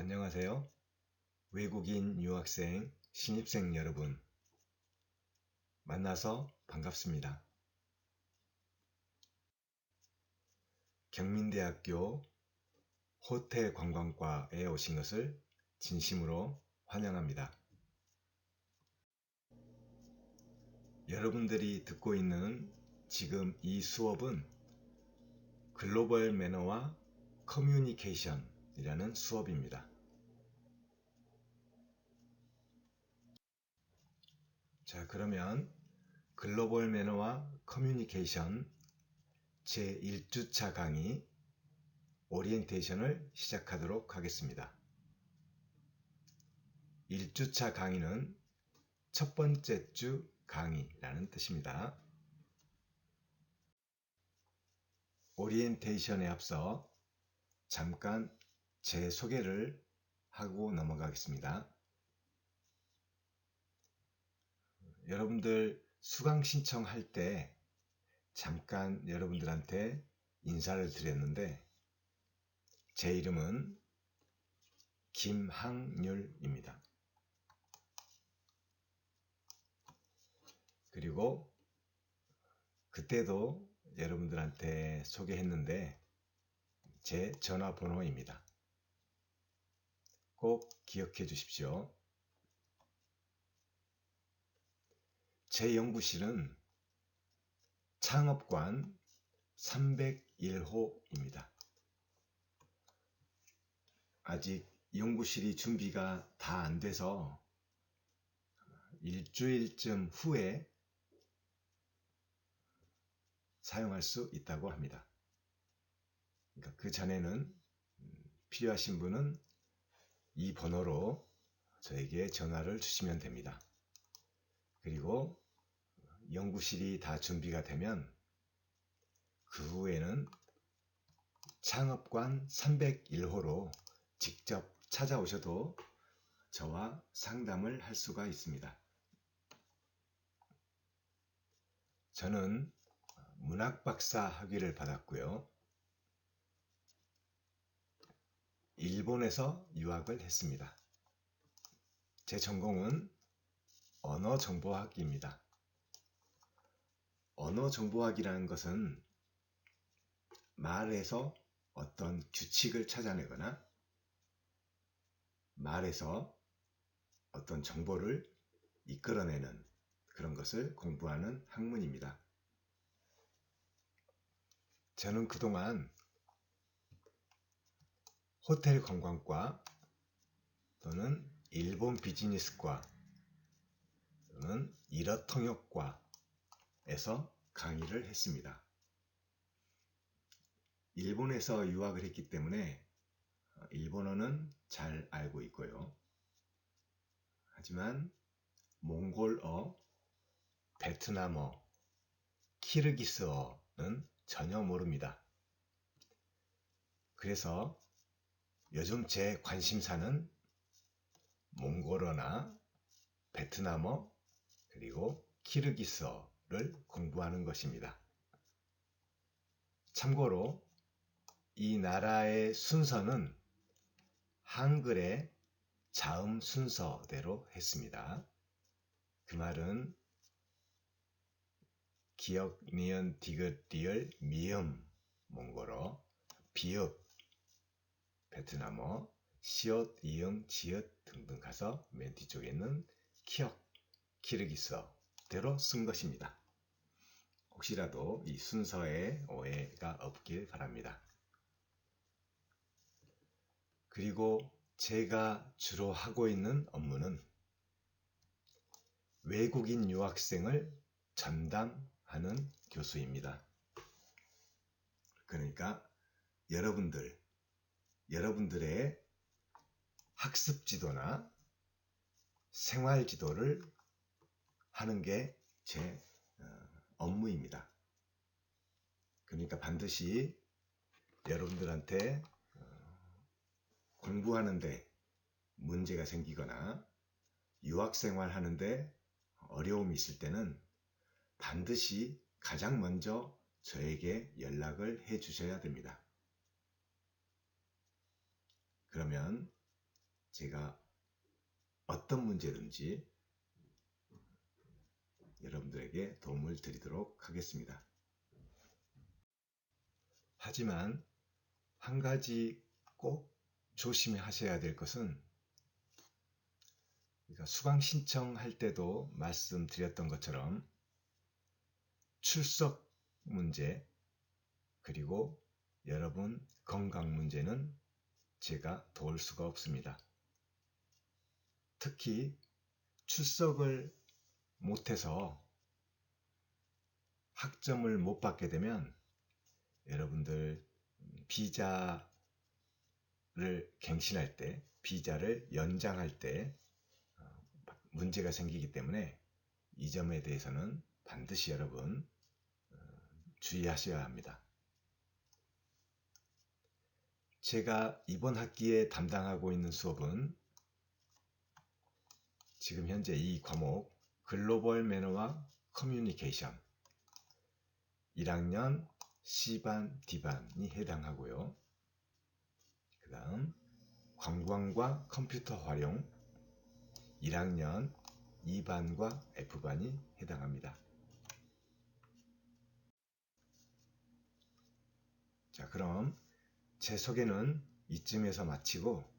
안녕하세요. 외국인 유학생, 신입생 여러분, 만나서 반갑습니다. 경민대학교 호텔 관광과에 오신 것을 진심으로 환영합니다. 여러분들이 듣고 있는 지금 이 수업은 글로벌 매너와 커뮤니케이션이라는 수업입니다. 자, 그러면 글로벌 매너와 커뮤니케이션 제1주차 강의 오리엔테이션을 시작하도록 하겠습니다. 1주차 강의는 첫 번째 주 강의라는 뜻입니다. 오리엔테이션에 앞서 잠깐 제 소개를 하고 넘어가겠습니다. 여러분들 수강 신청할 때 잠깐 여러분들한테 인사를 드렸는데 제 이름은 김항률입니다. 그리고 그때도 여러분들한테 소개했는데 제 전화번호입니다. 꼭 기억해 주십시오. 제 연구실은 창업관 301호입니다. 아직 연구실이 준비가 다 안 돼서 일주일쯤 후에 사용할 수 있다고 합니다. 그러니까 그 전에는 필요하신 분은 이 번호로 저에게 전화를 주시면 됩니다. 그리고 연구실이 다 준비가 되면 그 후에는 창업관 301호로 직접 찾아오셔도 저와 상담을 할 수가 있습니다. 저는 문학박사 학위를 받았고요. 일본에서 유학을 했습니다. 제 전공은 언어정보학입니다. 언어정보학이라는 것은 말에서 어떤 규칙을 찾아내거나 말에서 어떤 정보를 이끌어내는 그런 것을 공부하는 학문입니다. 저는 그동안 호텔 관광과 또는 일본 비즈니스과 또는 일어통역과에서 강의를 했습니다. 일본에서 유학을 했기 때문에 일본어는 잘 알고 있고요. 하지만 몽골어, 베트남어, 키르기스어는 전혀 모릅니다. 그래서 요즘 제 관심사는 몽골어나 베트남어 그리고 키르기스어를 공부하는 것입니다. 참고로 이 나라의 순서는 한글의 자음 순서대로 했습니다. 그 말은 기역, 니은, 디귿, 리을, 미음 몽골어, 비읍 베트남어, 시옷, 이응, 지읒 등등 가서 맨 뒤쪽에 있는 키역, 키르기스어대로 쓴 것입니다. 혹시라도 이 순서에 오해가 없길 바랍니다. 그리고 제가 주로 하고 있는 업무는 외국인 유학생을 전담하는 교수입니다. 그러니까 여러분들의 학습 지도나 생활 지도를 하는 게 제 업무입니다. 그러니까 반드시 여러분들한테 공부하는데 문제가 생기거나 유학생활 하는데 어려움이 있을 때는 반드시 가장 먼저 저에게 연락을 해 주셔야 됩니다. 그러면 제가 어떤 문제든지 여러분들에게 도움을 드리도록 하겠습니다. 하지만 한 가지 꼭 조심하셔야 될 것은, 그러니까 수강 신청할 때도 말씀드렸던 것처럼 출석 문제 그리고 여러분 건강 문제는 제가 도울 수가 없습니다. 특히 출석을 못해서 학점을 못 받게 되면 여러분들 비자를 갱신할 때, 비자를 연장할 때 문제가 생기기 때문에 이 점에 대해서는 반드시 여러분 주의하셔야 합니다. 제가 이번 학기에 담당하고 있는 수업은 지금 현재 이 과목 글로벌 매너와 커뮤니케이션 1학년 C반, D반이 해당하고요. 그 다음 관광과 컴퓨터 활용 1학년 2반과 F반이 해당합니다. 자, 그럼 제 소개는 이쯤에서 마치고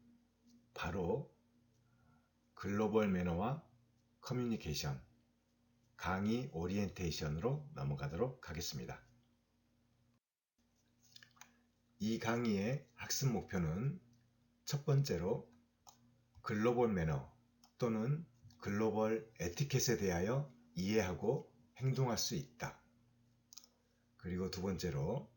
바로 글로벌 매너와 커뮤니케이션 강의 오리엔테이션으로 넘어가도록 하겠습니다. 이 강의의 학습 목표는 첫 번째로 글로벌 매너 또는 글로벌 에티켓에 대하여 이해하고 행동할 수 있다. 그리고 두 번째로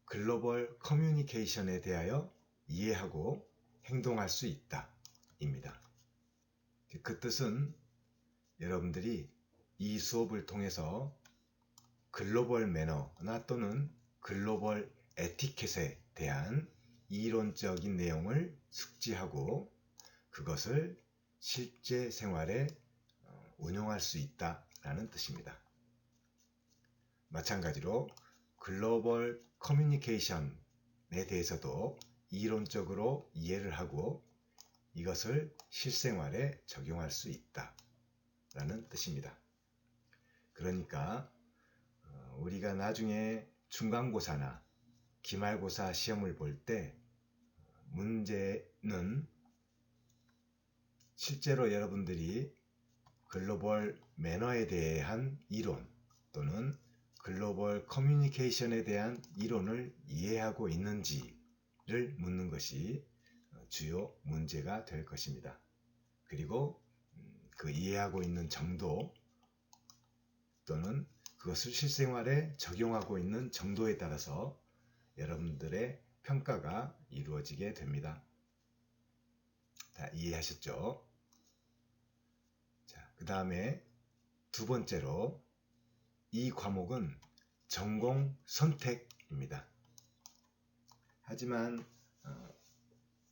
글로벌 커뮤니케이션에 대하여 이해하고 행동할 수 있다 입니다. 그 뜻은 여러분들이 이 수업을 통해서 글로벌 매너나 또는 글로벌 에티켓에 대한 이론적인 내용을 숙지하고 그것을 실제 생활에 운용할 수 있다라는 뜻입니다. 마찬가지로 글로벌 커뮤니케이션에 대해서도 이론적으로 이해를 하고 이것을 실생활에 적용할 수 있다라는 뜻입니다. 그러니까 우리가 나중에 중간고사나 기말고사 시험을 볼 때 문제는 실제로 여러분들이 글로벌 매너에 대한 이론 또는 글로벌 커뮤니케이션에 대한 이론을 이해하고 있는지를 묻는 것이 주요 문제가 될 것입니다. 그리고 그 이해하고 있는 정도 또는 그것을 실생활에 적용하고 있는 정도에 따라서 여러분들의 평가가 이루어지게 됩니다. 다 이해하셨죠? 자, 그 다음에 두 번째로 이 과목은 전공 선택입니다. 하지만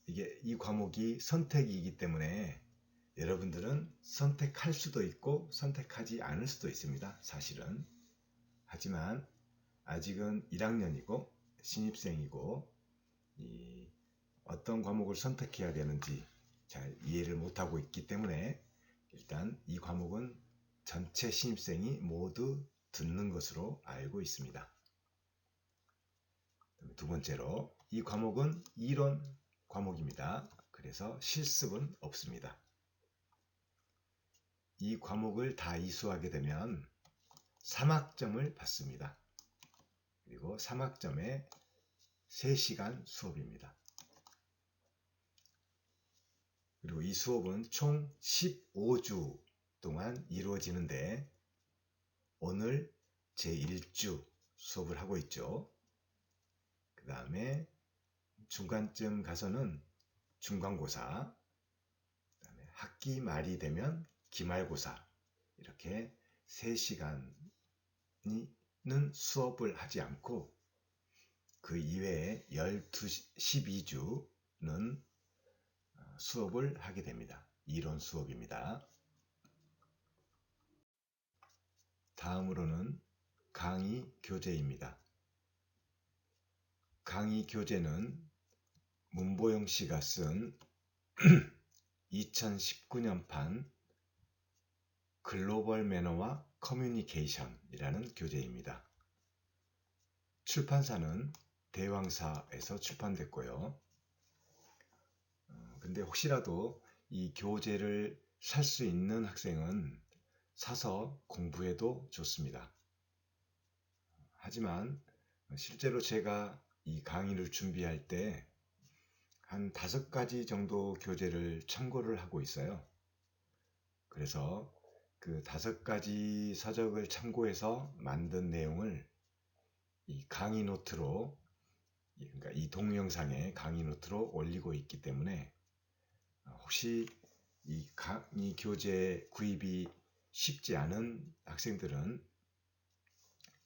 이 과목이 선택이기 때문에 여러분들은 선택할 수도 있고 선택하지 않을 수도 있습니다. 사실은. 하지만 아직은 1학년이고 신입생이고 어떤 과목을 선택해야 되는지 잘 이해를 못하고 있기 때문에 일단 이 과목은 전체 신입생이 모두 듣는 것으로 알고 있습니다. 두 번째로 이 과목은 이론 과목입니다. 그래서 실습은 없습니다. 이 과목을 다 이수하게 되면 3학점을 받습니다. 그리고 3학점에 3시간 수업입니다. 그리고 이 수업은 총 15주 동안 이루어지는데 오늘 제1주 수업을 하고 있죠. 그 다음에 중간쯤 가서는 중간고사, 그 다음에 학기 말이 되면 기말고사 이렇게 3시간은 수업을 하지 않고 그 이외에 12주는 수업을 하게 됩니다. 이론 수업입니다. 다음으로는 강의 교재입니다. 강의 교재는 문보영 씨가 쓴 2019년판 글로벌 매너와 커뮤니케이션이라는 교재입니다. 출판사는 대왕사에서 출판됐고요. 근데 혹시라도 이 교재를 살 수 있는 학생은 사서 공부해도 좋습니다. 하지만 실제로 제가 이 강의를 준비할 때 한 5가지 정도 교재를 참고를 하고 있어요. 그래서 그 5가지 서적을 참고해서 만든 내용을 이 강의 노트로, 그러니까 이 동영상에 강의 노트로 올리고 있기 때문에 혹시 이 강의 교재 구입이 쉽지 않은 학생들은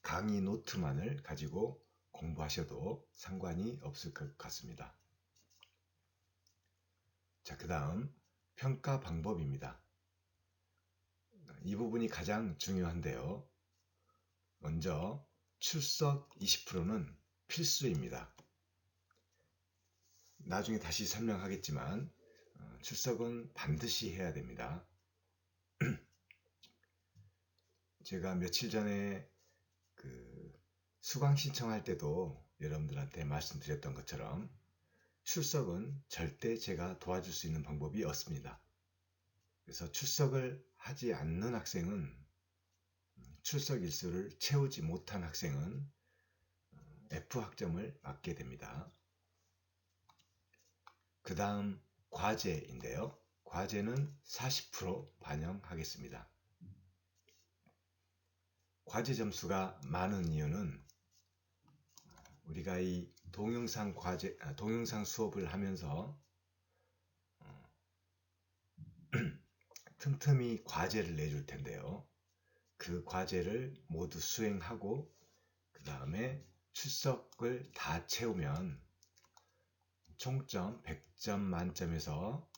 강의 노트만을 가지고 공부하셔도 상관이 없을 것 같습니다. 자, 그 다음 평가 방법입니다. 이 부분이 가장 중요한데요. 먼저 출석 20%는 필수입니다. 나중에 다시 설명하겠지만 출석은 반드시 해야 됩니다. 제가 며칠 전에 수강 신청할 때도 여러분들한테 말씀드렸던 것처럼 출석은 절대 제가 도와줄 수 있는 방법이 없습니다. 그래서 출석을 하지 않는 학생은, 출석 일수를 채우지 못한 학생은 F학점을 맞게 됩니다. 그 다음 과제인데요. 과제는 40% 반영하겠습니다. 과제 점수가 많은 이유는 우리가 이 동영상 수업을 하면서 틈틈이 과제를 내줄 텐데요. 그 과제를 모두 수행하고 그 다음에 출석을 다 채우면 총점 100점 만점에서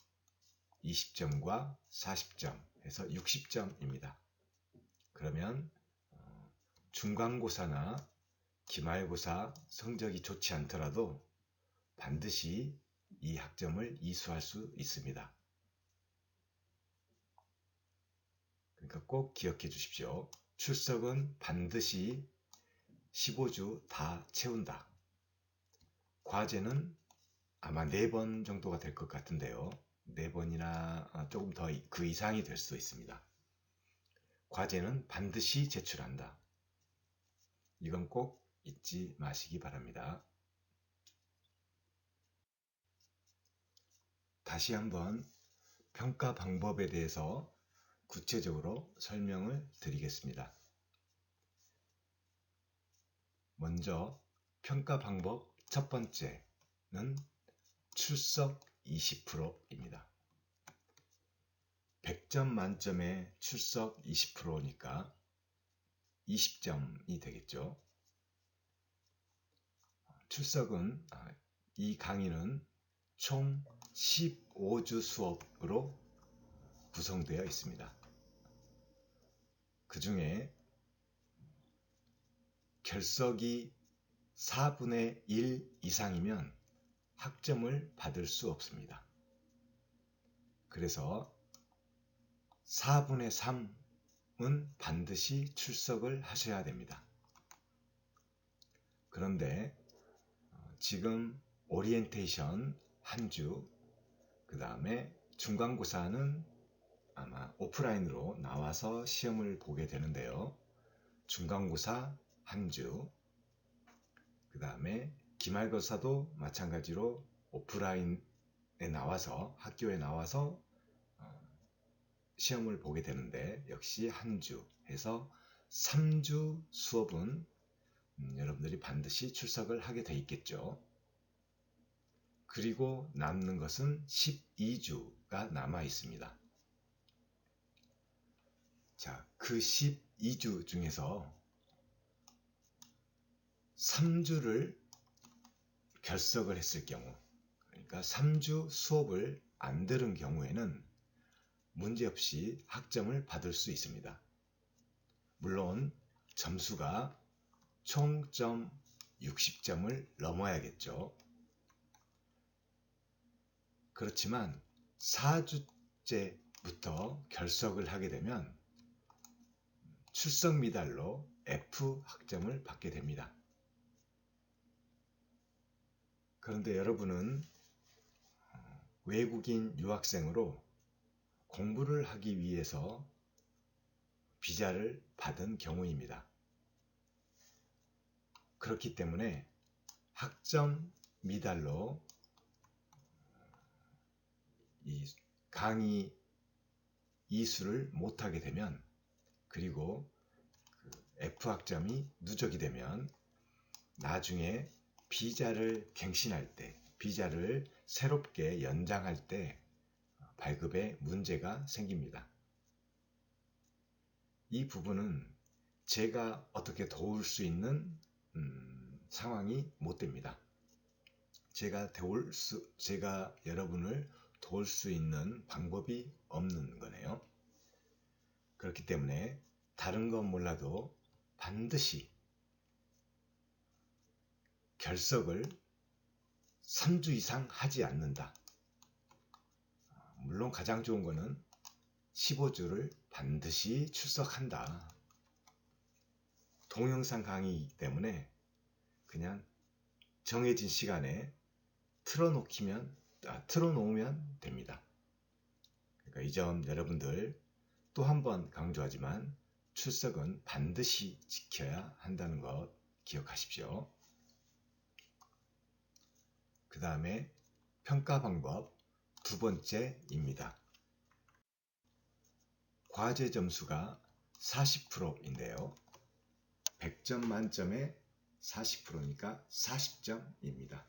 20점과 40점 해서 60점입니다. 그러면 중간고사나 기말고사 성적이 좋지 않더라도 반드시 이 학점을 이수할 수 있습니다. 그러니까 꼭 기억해 주십시오. 출석은 반드시 15주 다 채운다. 과제는 아마 4번 정도가 될 것 같은데요. 4번이나 조금 더 그 이상이 될 수도 있습니다. 과제는 반드시 제출한다. 이건 꼭 잊지 마시기 바랍니다. 다시 한번 평가 방법에 대해서 구체적으로 설명을 드리겠습니다. 먼저 평가 방법 첫 번째는 출석 20%입니다. 100점 만점에 출석 20%니까 20점이 되겠죠. 출석은 이 강의는 총 15주 수업으로 구성되어 있습니다. 그 중에 결석이 4분의 1 이상이면 학점을 받을 수 없습니다. 그래서 4분의 3은 반드시 출석을 하셔야 됩니다. 그런데 지금 오리엔테이션 한 주, 그 다음에 중간고사는 아마 오프라인으로 나와서 시험을 보게 되는데요. 중간고사 한 주, 그 다음에 기말고사도 마찬가지로 오프라인에 나와서, 학교에 나와서 시험을 보게 되는데 역시 한 주 해서 3주 수업은 여러분들이 반드시 출석을 하게 돼 있겠죠. 그리고 남는 것은 12주가 남아 있습니다. 자, 그 12주 중에서 3주를 결석을 했을 경우, 그러니까 3주 수업을 안 들은 경우에는 문제없이 학점을 받을 수 있습니다. 물론 점수가 총점 60점을 넘어야겠죠. 그렇지만 4주째부터 결석을 하게 되면 출석 미달로 F 학점을 받게 됩니다. 그런데 여러분은 외국인 유학생으로 공부를 하기 위해서 비자를 받은 경우입니다. 그렇기 때문에 학점 미달로 이 강의 이수를 못하게 되면, 그리고 F 학점이 누적이 되면 나중에 비자를 갱신할 때, 비자를 새롭게 연장할 때 발급에 문제가 생깁니다. 이 부분은 제가 어떻게 도울 수 있는 상황이 못 됩니다. 제가 여러분을 도울 수 있는 방법이 없는 거네요. 그렇기 때문에 다른 건 몰라도 반드시 결석을 3주 이상 하지 않는다. 물론 가장 좋은 거는 15주를 반드시 출석한다. 동영상 강의이기 때문에 그냥 정해진 시간에 틀어놓으면 됩니다. 그러니까 이 점 여러분들 또 한 번 강조하지만 출석은 반드시 지켜야 한다는 것 기억하십시오. 그 다음에 평가 방법 두 번째입니다. 과제 점수가 40%인데요. 100점 만점에 40%니까 40점입니다.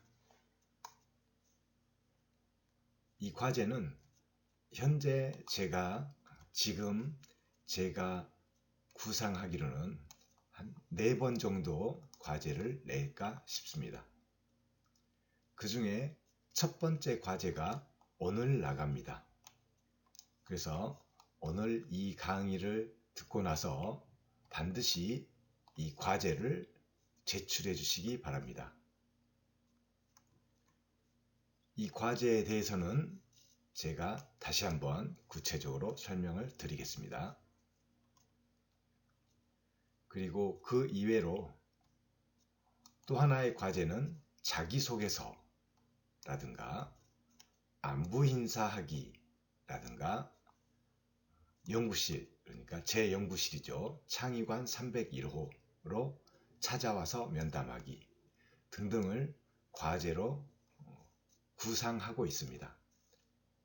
이 과제는 현재 지금 제가 구상하기로는 한 4번 정도 과제를 낼까 싶습니다. 그 중에 첫 번째 과제가 오늘 나갑니다. 그래서 오늘 이 강의를 듣고 나서 반드시 이 과제를 제출해 주시기 바랍니다. 이 과제에 대해서는 제가 다시 한번 구체적으로 설명을 드리겠습니다. 그리고 그 이외로 또 하나의 과제는 자기소개서라든가 안부 인사하기라든가 연구실, 그러니까 제 연구실이죠. 창의관 301호로 찾아와서 면담하기 등등을 과제로 구상하고 있습니다.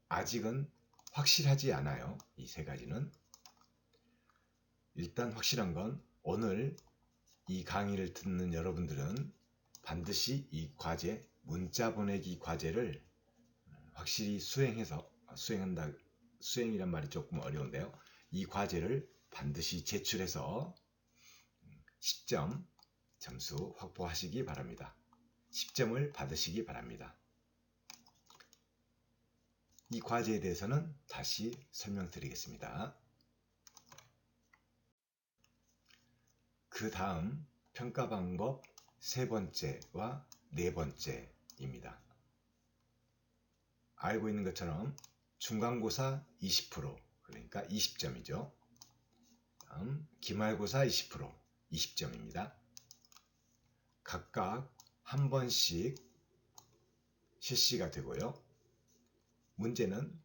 아직은 확실하지 않아요. 이 세 가지는. 일단 확실한 건 오늘 이 강의를 듣는 여러분들은 반드시 이 과제, 문자 보내기 과제를 확실히 수행이란 말이 조금 어려운데요. 이 과제를 반드시 제출해서 10점 점수 확보하시기 바랍니다. 10점을 받으시기 바랍니다. 이 과제에 대해서는 다시 설명드리겠습니다. 그 다음 평가 방법 세 번째와 네 번째입니다. 알고 있는 것처럼 중간고사 20%, 그러니까 20점이죠. 다음 기말고사 20%, 20점입니다. 각각 한 번씩 실시가 되고요. 문제는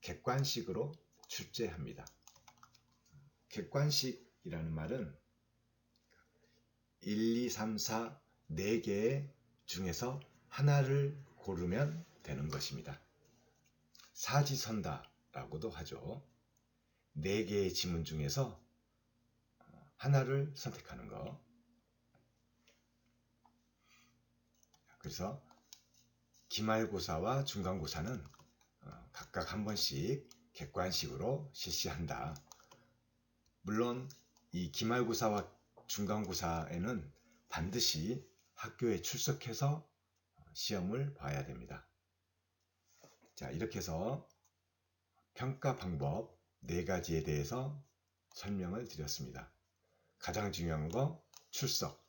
객관식으로 출제합니다. 객관식이라는 말은 1, 2, 3, 4, 4개 중에서 하나를 고르면 되는 것입니다. 사지선다라고도 하죠. 4개의 지문 중에서 하나를 선택하는 거. 그래서 기말고사와 중간고사는 각각 한 번씩 객관식으로 실시한다. 물론 이 기말고사와 중간고사에는 반드시 학교에 출석해서 시험을 봐야 됩니다. 자, 이렇게 해서 평가 방법 4가지에 대해서 설명을 드렸습니다. 가장 중요한 거 출석.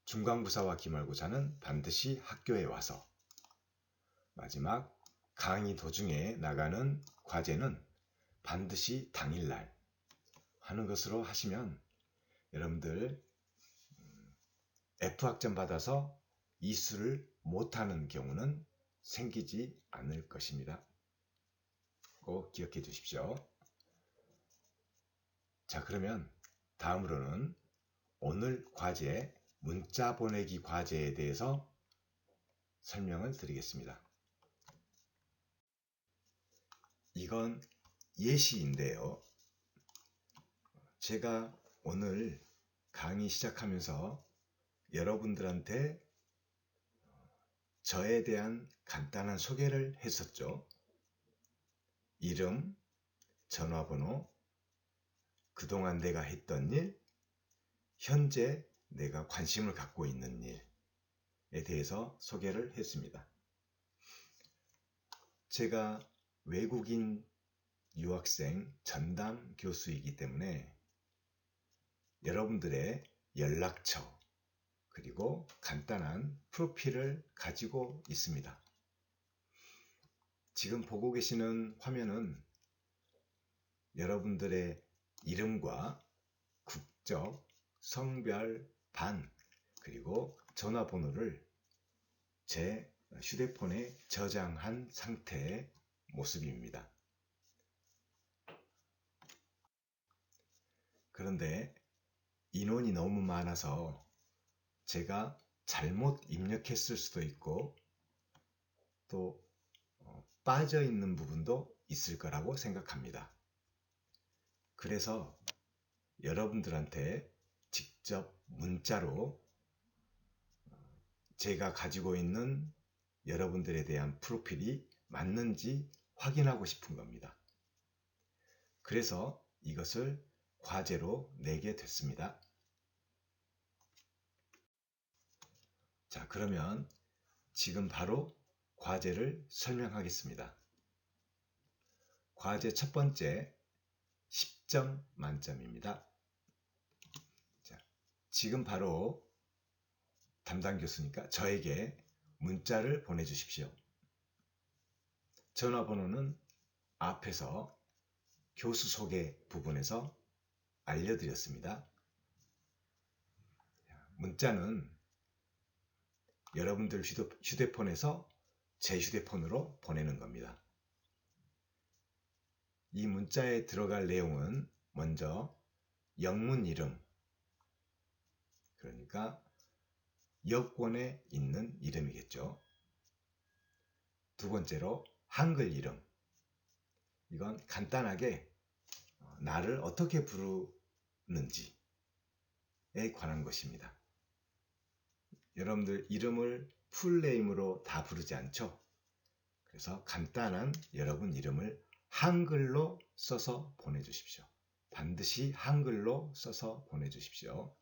중간고사와 기말고사는 반드시 학교에 와서. 마지막 강의 도중에 나가는 과제는 반드시 당일날 하는 것으로 하시면 여러분들 F학점 받아서 이수를 못하는 경우는 생기지 않을 것입니다. 꼭 기억해 주십시오. 자, 그러면 다음으로는 오늘 과제, 문자 보내기 과제에 대해서 설명을 드리겠습니다. 이건 예시인데요. 제가 오늘 강의 시작하면서 여러분들한테 저에 대한 간단한 소개를 했었죠. 이름, 전화번호, 그동안 내가 했던 일, 현재 내가 관심을 갖고 있는 일에 대해서 소개를 했습니다. 제가 외국인 유학생 전담 교수이기 때문에 여러분들의 연락처 그리고 간단한 프로필을 가지고 있습니다. 지금 보고 계시는 화면은 여러분들의 이름과 국적, 성별, 반, 그리고 전화번호를 제 휴대폰에 저장한 상태의 모습입니다. 그런데 인원이 너무 많아서 제가 잘못 입력했을 수도 있고 또 빠져 있는 부분도 있을 거라고 생각합니다. 그래서 여러분들한테 직접 문자로 제가 가지고 있는 여러분들에 대한 프로필이 맞는지 확인하고 싶은 겁니다. 그래서 이것을 과제로 내게 됐습니다. 자, 그러면 지금 바로 과제를 설명하겠습니다. 과제 첫 번째 10점 만점입니다. 자, 지금 바로 담당 교수니까 저에게 문자를 보내주십시오. 전화번호는 앞에서 교수 소개 부분에서 알려드렸습니다. 문자는 여러분들 휴대폰에서 제 휴대폰으로 보내는 겁니다. 이 문자에 들어갈 내용은 먼저 영문 이름, 그러니까 여권에 있는 이름이겠죠. 두 번째로 한글 이름, 이건 간단하게 나를 어떻게 부르는지에 관한 것입니다. 여러분들 이름을 풀네임으로 다 부르지 않죠? 그래서 간단한 여러분 이름을 한글로 써서 보내주십시오. 반드시 한글로 써서 보내주십시오.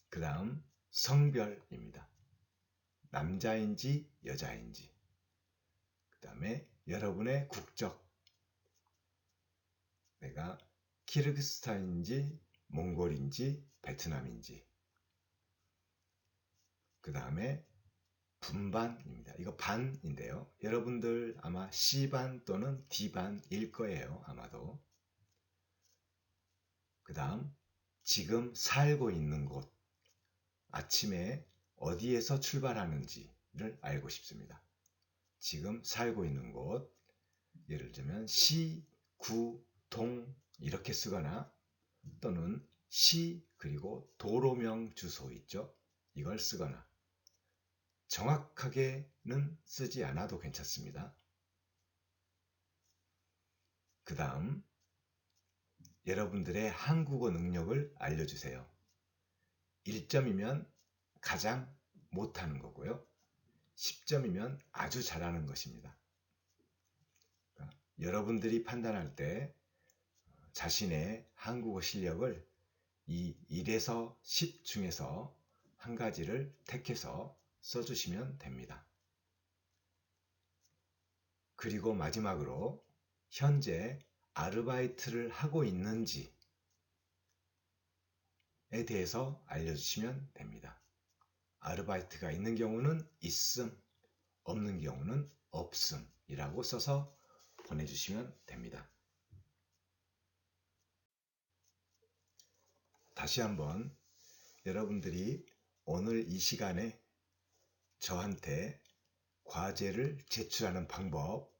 그 다음 성별입니다. 남자인지 여자인지, 그 다음에 여러분의 국적, 내가 키르기스탄인지 몽골인지 베트남인지, 그 다음에 분반입니다. 이거 반인데요. 여러분들 아마 C반 또는 D반일 거예요. 아마도. 그 다음 지금 살고 있는 곳, 아침에 어디에서 출발하는지를 알고 싶습니다. 지금 살고 있는 곳, 예를 들면 시, 구, 동 이렇게 쓰거나 또는 시 그리고 도로명 주소 있죠? 이걸 쓰거나 정확하게는 쓰지 않아도 괜찮습니다. 그 다음 여러분들의 한국어 능력을 알려주세요. 1점이면 가장 못하는 거고요. 10점이면 아주 잘하는 것입니다. 여러분들이 판단할 때 자신의 한국어 실력을 이 1에서 10 중에서 한 가지를 택해서 써주시면 됩니다. 그리고 마지막으로 현재 아르바이트를 하고 있는지에 대해서 알려주시면 됩니다. 아르바이트가 있는 경우는 있음, 없는 경우는 없음이라고 써서 보내주시면 됩니다. 다시 한번 여러분들이 오늘 이 시간에 저한테 과제를 제출하는 방법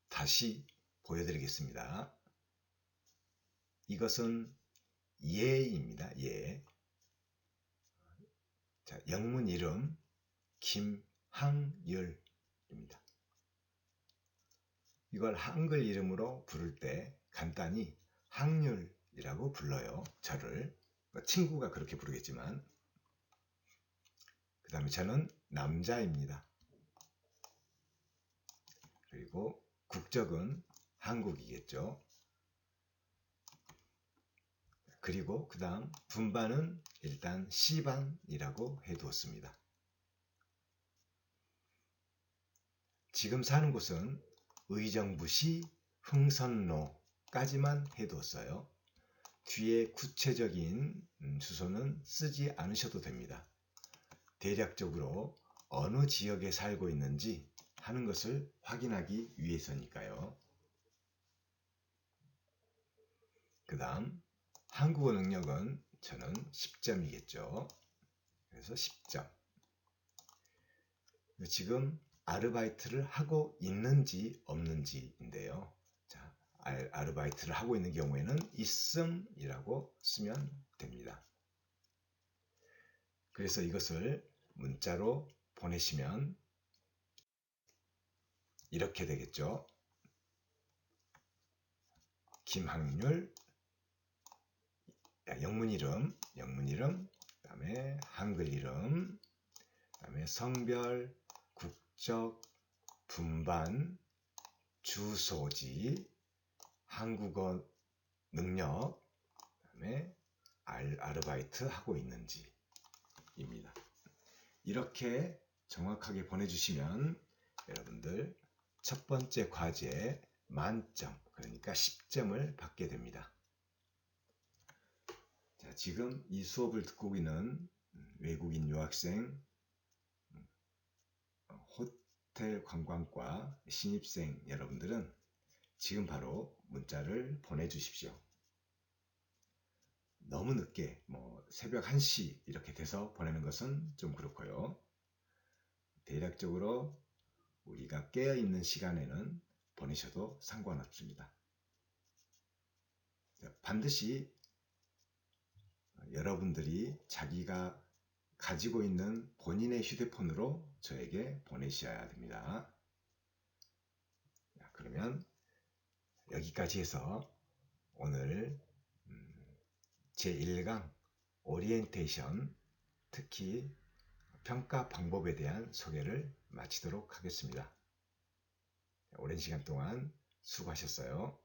다시 보여드리겠습니다. 이것은 예입니다. 예. 자, 영문 이름 김항율입니다. 이걸 한글 이름으로 부를 때 간단히 항율이라고 불러요. 저를. 친구가 그렇게 부르겠지만. 그 다음에 저는 남자입니다. 그리고 국적은 한국이겠죠. 그리고 그 다음 분반은 일단 C반이라고 해두었습니다. 지금 사는 곳은 의정부시 흥선로까지만 해두었어요. 뒤에 구체적인 주소는 쓰지 않으셔도 됩니다. 대략적으로 어느 지역에 살고 있는지 하는 것을 확인하기 위해서니까요. 그 다음 한국어 능력은 저는 10점이겠죠. 그래서 10점. 지금 아르바이트를 하고 있는지 없는지인데요. 자, 아르바이트를 하고 있는 경우에는 있음이라고 쓰면 됩니다. 그래서 이것을 문자로 보내시면 이렇게 되겠죠. 김항률, 영문 이름, 그 다음에 한글 이름, 그 다음에 성별, 국적, 분반, 주소지, 한국어 능력, 그 다음에 아르바이트 하고 있는지입니다. 이렇게 정확하게 보내주시면 여러분들 첫 번째 과제 만점, 그러니까 10점을 받게 됩니다. 자, 지금 이 수업을 듣고 있는 외국인 유학생, 호텔 관광과 신입생 여러분들은 지금 바로 문자를 보내주십시오. 너무 늦게 새벽 1시 이렇게 돼서 보내는 것은 좀 그렇고요. 대략적으로 우리가 깨어있는 시간에는 보내셔도 상관없습니다. 반드시 여러분들이 자기가 가지고 있는 본인의 휴대폰으로 저에게 보내셔야 됩니다. 그러면 여기까지 해서 오늘 제1강 오리엔테이션, 특히 평가 방법에 대한 소개를 마치도록 하겠습니다. 오랜 시간 동안 수고하셨어요.